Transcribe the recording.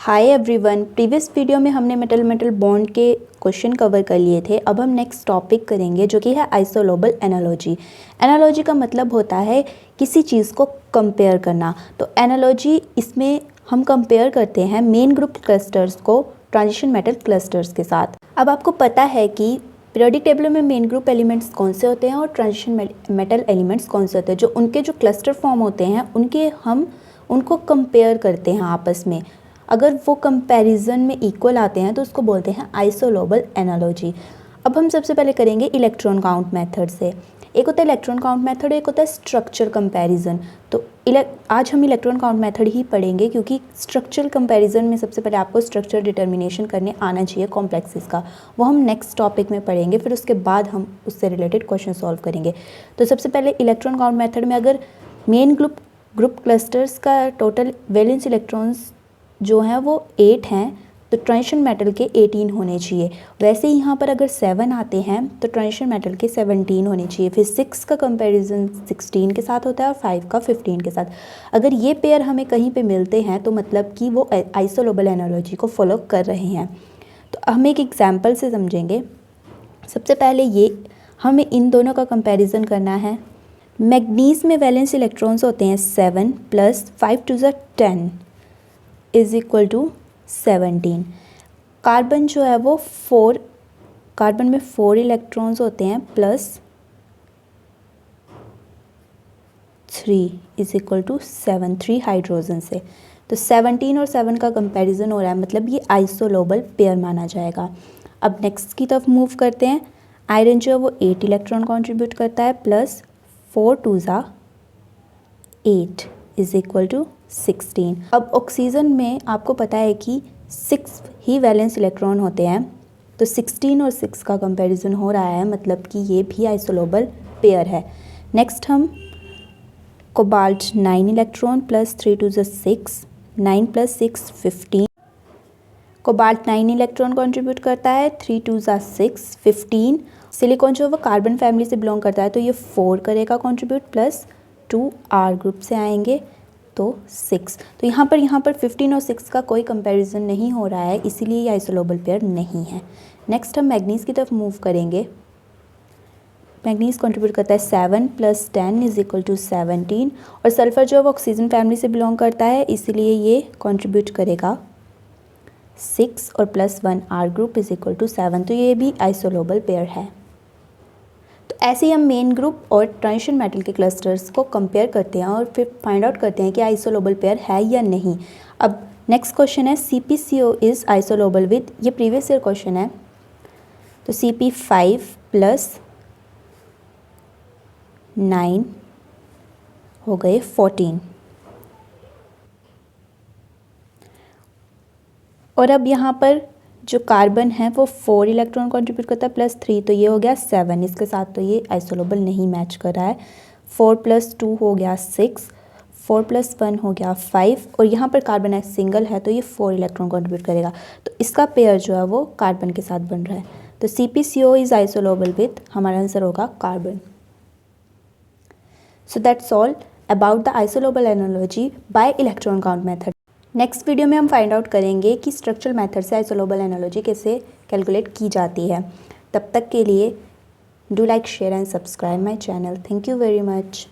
Hi everyone, previous video में हमने metal metal bond के क्वेश्चन कवर कर लिए थे। अब हम नेक्स्ट टॉपिक करेंगे जो कि है आइसोलोबल एनालॉजी। एनालॉजी का मतलब होता है किसी चीज़ को कंपेयर करना। तो एनालॉजी इसमें हम कंपेयर करते हैं मेन ग्रुप क्लस्टर्स को ट्रांजिशन मेटल क्लस्टर्स के साथ। अब आपको पता है कि पीरियोडिक टेबल में मेन ग्रुप एलिमेंट्स कौन से होते हैं और ट्रांजिशन मेटल एलिमेंट्स कौन से होते हैं। जो उनके जो क्लस्टर फॉर्म होते हैं हम उनको कंपेयर करते हैं आपस में। अगर वो कंपैरिजन में इक्वल आते हैं तो उसको बोलते हैं आइसोलोबल एनालॉजी। अब हम सबसे पहले करेंगे इलेक्ट्रॉन काउंट मेथड से। एक होता है इलेक्ट्रॉन काउंट मेथड, एक होता है स्ट्रक्चर कंपैरिजन। तो आज हम इलेक्ट्रॉन काउंट मेथड ही पढ़ेंगे क्योंकि स्ट्रक्चर कंपैरिजन में सबसे पहले आपको स्ट्रक्चर डिटर्मिनेशन करने आना चाहिए कॉम्प्लेक्सेस का। वो हम नेक्स्ट टॉपिक में पढ़ेंगे, फिर उसके बाद हम उससे रिलेटेड क्वेश्चन सॉल्व करेंगे। तो सबसे पहले इलेक्ट्रॉन काउंट मेथड में अगर मेन ग्रुप क्लस्टर्स का टोटल वैलेंस इलेक्ट्रॉन्स जो हैं वो 8 हैं तो ट्रांजिशन मेटल के 18 होने चाहिए। वैसे ही यहाँ पर अगर 7 आते हैं तो ट्रांजिशन मेटल के 17 होने चाहिए। फिर 6 का कंपैरिजन 16 के साथ होता है और 5 का 15 के साथ। अगर ये पेयर हमें कहीं पे मिलते हैं तो मतलब कि वो आइसोलोबल एनालॉजी को फॉलो कर रहे हैं। तो हम एक एग्जाम्पल से समझेंगे। सबसे पहले ये हमें इन दोनों का कंपेरिजन करना है। मैग्नीज में वैलेंस इलेक्ट्रॉन्स होते हैं 7 + 5 × 10 इज़ इक्वल टू 17। कार्बन जो है वो 4, कार्बन में 4 इलेक्ट्रॉन्स होते हैं +3 इज़ इक्वल टू 7, 3 हाइड्रोजन से। तो 17 और 7 का कंपैरिजन हो रहा है, मतलब ये आइसोलोबल पेयर माना जाएगा। अब नेक्स्ट की तरफ मूव करते हैं। आयरन जो है वो 8 इलेक्ट्रॉन कंट्रीब्यूट करता है +4 × 8 इज़ इक्वल टू 16। अब ऑक्सीजन में आपको पता है कि 6 ही वैलेंस इलेक्ट्रॉन होते हैं, तो 16 और 6 का कंपैरिजन हो रहा है, मतलब कि ये भी आइसोलोबल पेयर है। नेक्स्ट हम cobalt 9 electron +3 × 6, 9 + 6 15। Cobalt 9 electron contribute करता है, 3 × 6 15। सिलिकॉन जो वो कार्बन फैमिली से बिलोंग करता है तो ये 4 करेगा कंट्रीब्यूट +2 R ग्रुप से आएंगे तो 6। तो यहाँ पर 15 और 6 का कोई कंपैरिजन नहीं हो रहा है, इसीलिए ये आइसोलोबल पेयर नहीं है। नेक्स्ट हम मैग्नीज की तरफ मूव करेंगे। मैग्नीज कंट्रीब्यूट करता है 7 + 10 इज़ इक्वल टू 17। और सल्फर जो वो ऑक्सीजन फैमिली से बिलोंग करता है, इसीलिए ये कंट्रीब्यूट करेगा 6 और +1 R group is equal to 7। तो ये भी आइसोलोबल पेयर है। तो ऐसे ही हम मेन ग्रुप और ट्रांजिशन मेटल के क्लस्टर्स को कंपेयर करते हैं और फिर फाइंड आउट करते हैं कि आइसोलोबल पेयर है या नहीं। अब नेक्स्ट क्वेश्चन है CpCO इज़ आइसोलोबल विद, ये प्रीवियस ईयर क्वेश्चन है। तो Cp5 + 9 हो गए 14। और अब यहाँ पर जो कार्बन है वो 4 इलेक्ट्रॉन कंट्रीब्यूट करता है +3, तो ये हो गया 7। इसके साथ तो ये आइसोलोबल नहीं मैच कर रहा है। 4 + 2 हो गया 6, 4 + 1 हो गया 5। और यहाँ पर कार्बन सिंगल है तो ये 4 इलेक्ट्रॉन कंट्रीब्यूट करेगा, तो इसका पेयर जो है वो कार्बन के साथ बन रहा है। तो CpCO इज़ आइसोलोबल विथ, हमारा आंसर होगा carbon. So that's all about the isolobal analogy bye electron count method. Next video में हम फाइंड आउट करेंगे कि स्ट्रक्चरल मेथड से आइसोलोबल एनालॉजी कैसे कैलकुलेट की जाती है। तब तक के लिए do like, share and subscribe my channel. Thank you very much.